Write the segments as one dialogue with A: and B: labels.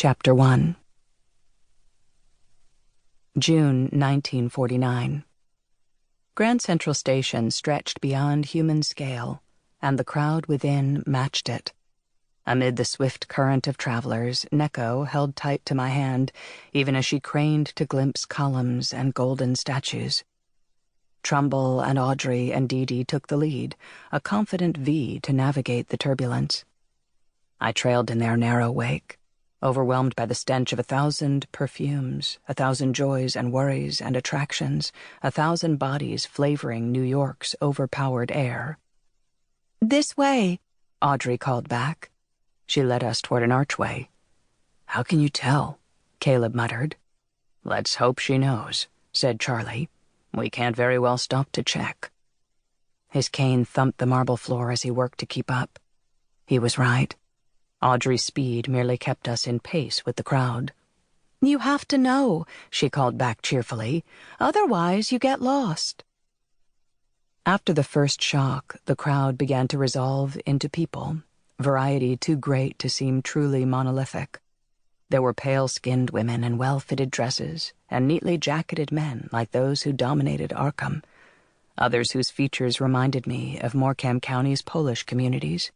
A: Chapter 1. June 1949. Grand Central Station stretched beyond human scale, and the crowd within matched it. Amid the swift current of travelers, Neko held tight to my hand, even as she craned to glimpse columns and golden statues. Trumbull and Audrey and Dee Dee took the lead, a confident V to navigate the turbulence. I trailed in their narrow wake, overwhelmed by the stench of 1,000 perfumes, 1,000 joys and worries and attractions, 1,000 bodies flavoring New York's overpowered air. "This way," Audrey called back. She led us toward an archway. "How can you tell?" Caleb muttered. "Let's hope she knows," said Charlie. "We can't very well stop to check." His cane thumped the marble floor as he worked to keep up. He was right. Audrey's speed merely kept us in pace with the crowd. "You have to know," she called back cheerfully. "Otherwise, you get lost." After the first shock, the crowd began to resolve into people, variety too great to seem truly monolithic. There were pale-skinned women in well-fitted dresses, and neatly jacketed men like those who dominated Arkham, others whose features reminded me of Morecambe County's Polish communities.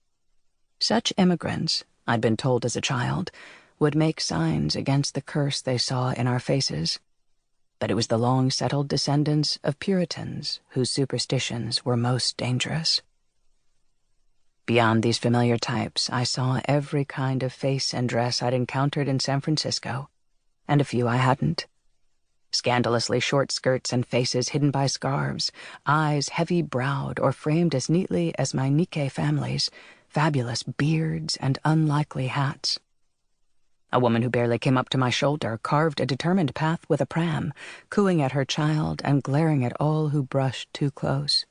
A: Such immigrants, I'd been told as a child, would make signs against the curse they saw in our faces. But it was the long-settled descendants of Puritans whose superstitions were most dangerous. Beyond these familiar types, I saw every kind of face and dress I'd encountered in San Francisco, and a few I hadn't. Scandalously short skirts and faces hidden by scarves, eyes heavy-browed or framed as neatly as my Nikkei families, fabulous beards and unlikely hats. A woman who barely came up to my shoulder carved a determined path with a pram, cooing at her child and glaring at all who brushed too close.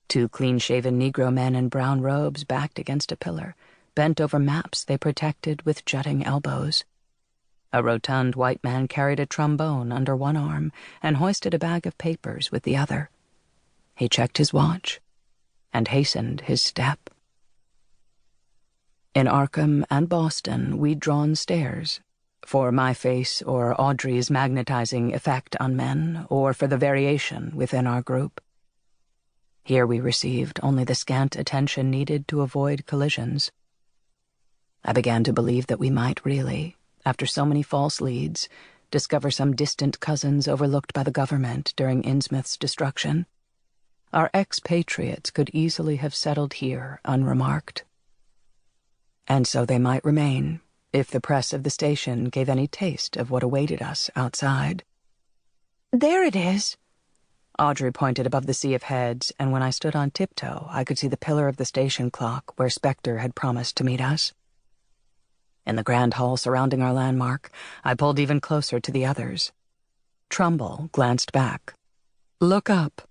A: Two clean-shaven Negro men in brown robes backed against a pillar, bent over maps they protected with jutting elbows. A rotund white man carried a trombone under one arm and hoisted a bag of papers with the other. He checked his watch and hastened his step. In Arkham and Boston, we'd drawn stairs, for my face or Audrey's magnetizing effect on men, or for the variation within our group. Here we received only the scant attention needed to avoid collisions. I began to believe that we might really, after so many false leads, discover some distant cousins overlooked by the government during Innsmouth's destruction. Our expatriates could easily have settled here unremarked. And so they might remain, if the press of the station gave any taste of what awaited us outside. "There it is." Audrey pointed above the sea of heads, and when I stood on tiptoe, I could see the pillar of the station clock where Spectre had promised to meet us. In the grand hall surrounding our landmark, I pulled even closer to the others. Trumbull glanced back. "Look up."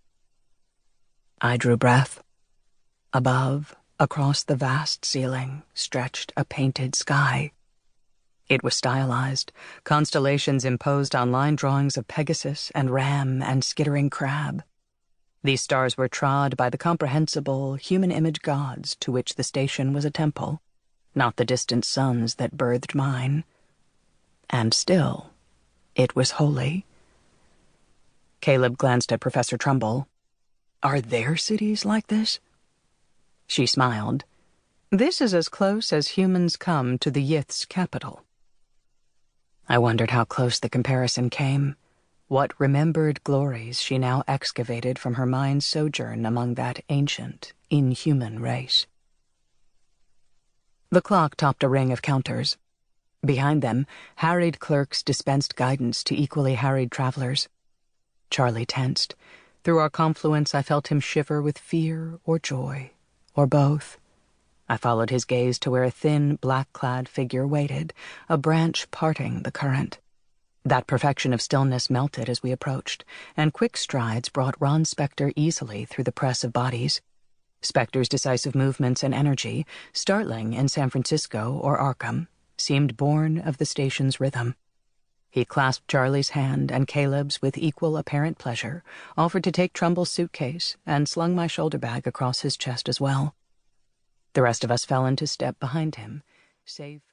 A: I drew breath. Above, across the vast ceiling, stretched a painted sky. It was stylized, constellations imposed on line drawings of Pegasus and Ram and skittering crab. These stars were trod by the comprehensible, human-image gods to which the station was a temple, not the distant suns that birthed mine. And still, it was holy. Caleb glanced at Professor Trumbull. "Are there cities like this?" She smiled. "This is as close as humans come to the Yith's capital." I wondered how close the comparison came, what remembered glories she now excavated from her mind's sojourn among that ancient, inhuman race. The clock topped a ring of counters. Behind them, harried clerks dispensed guidance to equally harried travelers. Charlie tensed. Through our confluence, I felt him shiver with fear or joy, or both. I followed his gaze to where a thin, black-clad figure waited, a branch parting the current. That perfection of stillness melted as we approached, and quick strides brought Ron Spectre easily through the press of bodies. Spectre's decisive movements and energy, startling in San Francisco or Arkham, seemed born of the station's rhythm. He clasped Charlie's hand and Caleb's with equal apparent pleasure, offered to take Trumbull's suitcase, and slung my shoulder bag across his chest as well. The rest of us fell into step behind him, save for